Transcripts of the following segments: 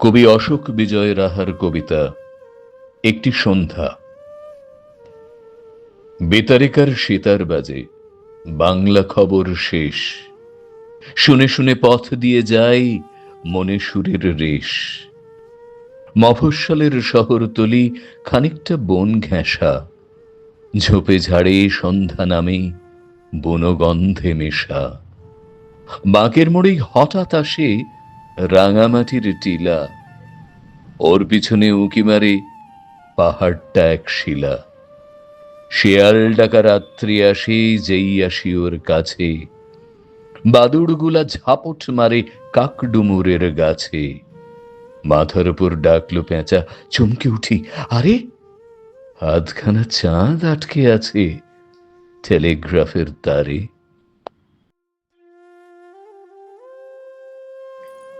কবি অশোক বিজয় রাহার কবিতা একটি সন্ধ্যা। বেতারিকার সেতার বাজে, বাংলা খবর শেষ। শুনে শুনে পথ দিয়ে যাই, মনে সুরের রেশ। মফস্বলের শহরতলি খানিকটা বন ঘেঁষা, ঝোপে ঝাড়ে সন্ধ্যা নামে বনগন্ধে মেশা। বাঁকের মোড়েই হঠাৎ আসে রাঙামাটির টিলা, ওর পিছনে উঁকি মারে পাহাড়টা এক শিলা। শেয়াল ডাকা রাত্রি আসে, যেই আসি ওর কাছে, বাদুড়গুলা ঝাপট মারে কাকডুমুরের গাছে। মাথার উপর ডাকলো পেঁচা, চমকে উঠি, আরে আধখানা চাঁদ আটকে আছে টেলিগ্রাফের তারে।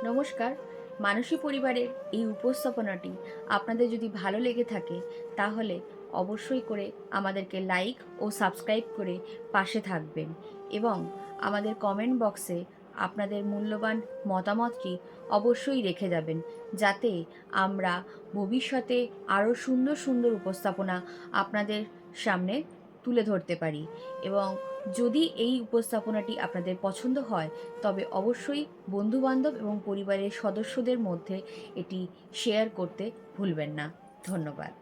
নমস্কার। মানসী পরিবারের এই উপস্থাপনাটি আপনাদের যদি ভালো লেগে থাকে তাহলে অবশ্যই করে আমাদেরকে লাইক ও সাবস্ক্রাইব করে পাশে থাকবেন এবং আমাদের কমেন্ট বক্সে আপনাদের মূল্যবান মতামতটি অবশ্যই রেখে যাবেন, যাতে আমরা ভবিষ্যতে আরও সুন্দর সুন্দর উপস্থাপনা আপনাদের সামনে তুলে ধরতে পারি। এবং যদি এই উপস্থাপনাটি আপনাদের পছন্দ হয় তবে অবশ্যই বন্ধুবান্ধব এবং পরিবারের সদস্যদের মধ্যে এটি শেয়ার করতে ভুলবেন না। ধন্যবাদ।